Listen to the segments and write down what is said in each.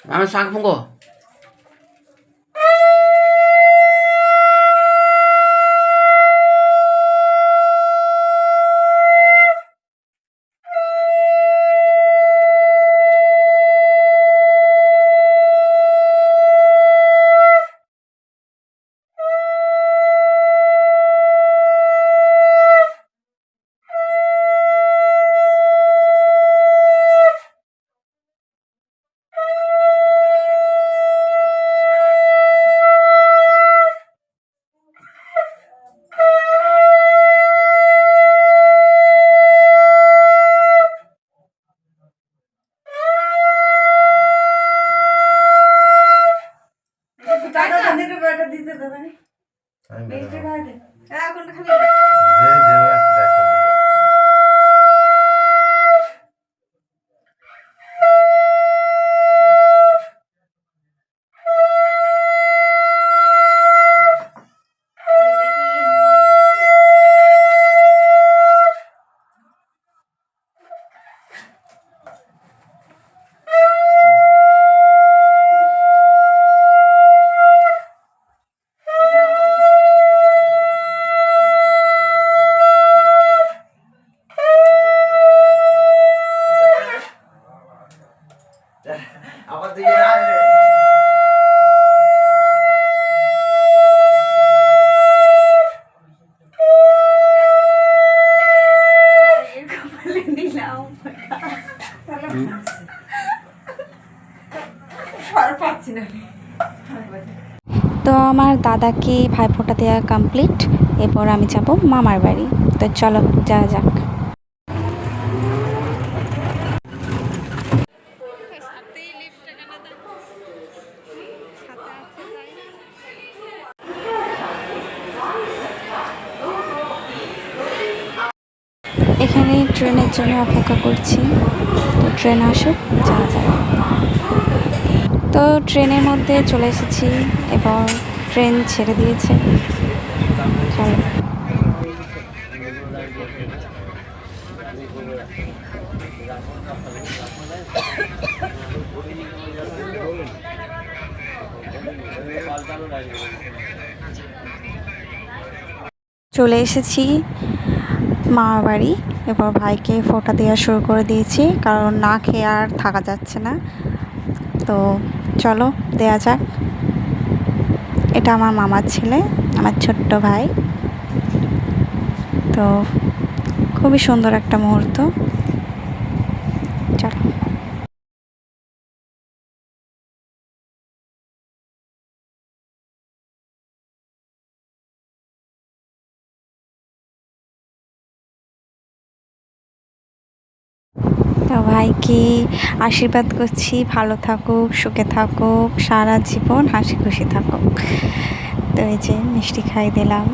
Mama sang fungo. Apa tuh ya? তো আমার দাদাকে ভাইফোঁটা দেওয়া কমপ্লিট। এরপর আমি যাব মামার বাড়ি। তো চলো যাওয়া যাক। এখানে ট্রেনের জন্য অপেক্ষা করছি, তো ট্রেন আসুক যাওয়া যায়। তো ট্রেনের মধ্যে চলে এসেছি, এবার ট্রেন ছেড়ে দিয়েছে। চলো। চলে এসেছি মামার বাড়ি। এবার ভাইকে ফোঁটা দেওয়া শুরু করে দিয়েছি, কারণ না খেয়ে আর থাকা যাচ্ছে না। তো চলো দেয়া যাক। এটা আমার মামার ছেলে, আমার ছোট্ট ভাই। তো খুবই সুন্দর একটা মুহূর্ত। চলো। তো ভাইকে আশীর্বাদ করছি, ভালো থাকুক, সুখে থাকুক, সারা জীবন হাসি খুশি থাকুক। তো এই যে মিষ্টি খাই দিলাম।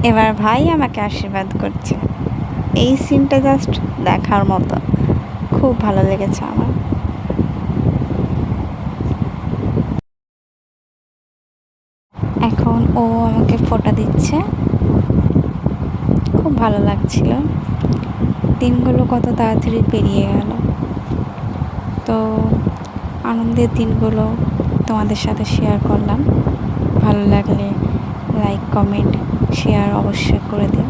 এবার ভাই আমাকে আশীর্বাদ করছে। এই সিনটা জাস্ট দেখার মতো, খুব ভালো লেগেছে আমার। এখন ও আমাকে ফোঁটা দিচ্ছে, খুব ভালো লাগছিল। দিনগুলো কত তাড়াতাড়ি পেরিয়ে গেল। তো আনন্দের দিনগুলো তোমাদের সাথে শেয়ার করলাম। ভালো লাগলে লাইক, কমেন্ট, শেয়ার অবশ্যই করে দিও।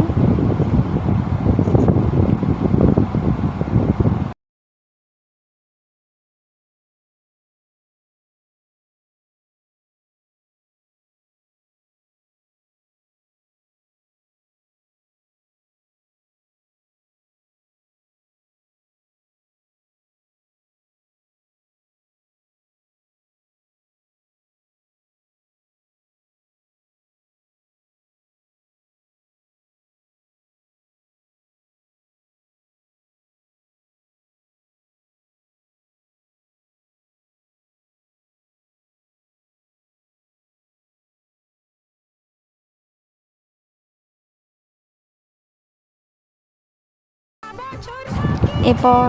এরপর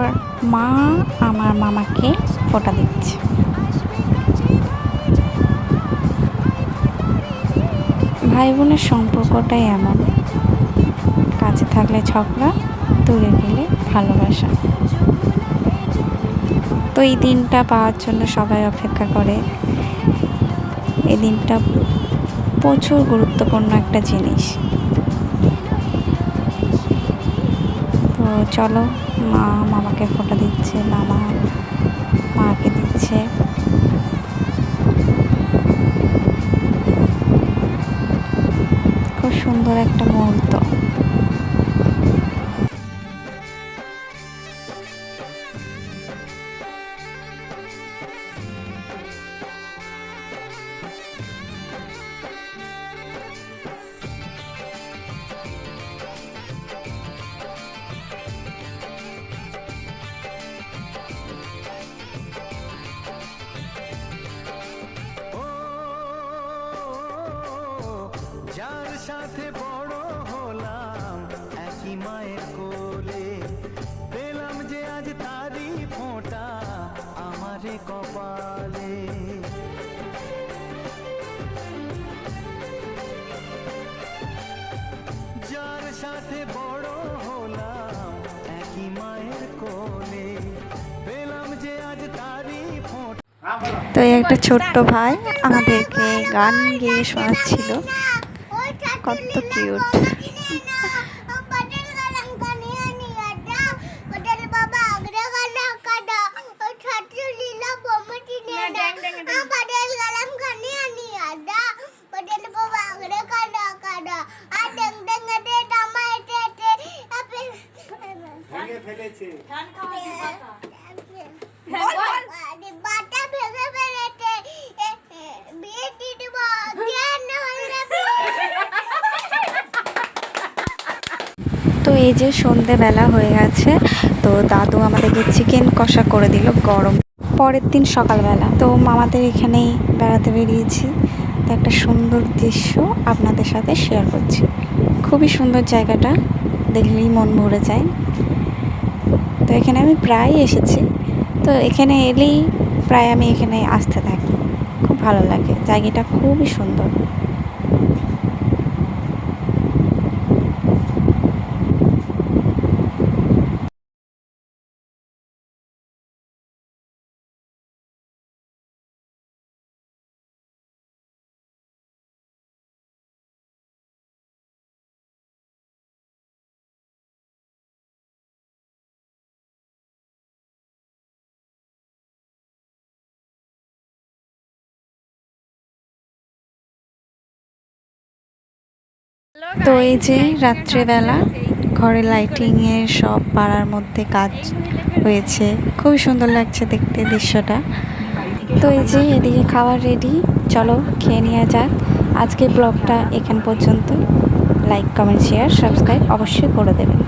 মা আমার মামাকে ফোঁটা দিচ্ছে। ভাই বোনের সম্পর্কটাই এমন, থাকলে ঝগড়া, দূরে গেলে ভালোবাসা। তো এই দিনটা পাওয়ার জন্য সবাই অপেক্ষা করে। এই দিনটা প্রচুর গুরুত্বপূর্ণ একটা জিনিস। তো চলো, মা মামাকে ফোঁটা দিচ্ছে, মামা মাকে দিচ্ছে। খুব সুন্দর একটা মুহূর্ত। যার সাথে বড় হলাম একই মায়ের কোলে, পেলাম যে আজ তারই ফোঁটা আমারে কপালে। যার সাথে বড় হলাম একই মায়ের কোলে, পেলাম যে আজ তারই ফোঁটা। তো এই একটা ছোট্ট ভাই আমাদেরকে গান গেয়ে শোনাচ্ছিল, কত কিউট। তো এই যে সন্ধেবেলা হয়ে গেছে, তো দাদু আমাদেরকে চিকেন কষা করে দিল গরম। পরের দিন সকালবেলা তো মামাদের এখানেই বেড়াতে বেরিয়েছি। তো একটা সুন্দর দৃশ্য আপনাদের সাথে শেয়ার করছি। খুবই সুন্দর জায়গাটা, দেখলেই মন ভরে যায়। তো এখানে আমি প্রায় এসেছি, তো এখানে এলেই প্রায় আমি এখানে আসতে থাকি। খুব ভালো লাগে, জায়গাটা খুবই সুন্দর। তো এই যে রাত্রেবেলা ঘরে লাইটিংয়ের সব পাড়ার মধ্যে কাজ হয়েছে, খুবই সুন্দর লাগছে দেখতে দৃশ্যটা। তো এই যে এদিকে খাবার রেডি, চলো খেয়ে নেওয়া যাক। আজকে ব্লগটা এখান পর্যন্ত। লাইক, কমেন্ট, শেয়ার, সাবস্ক্রাইব অবশ্যই করে দেবেন।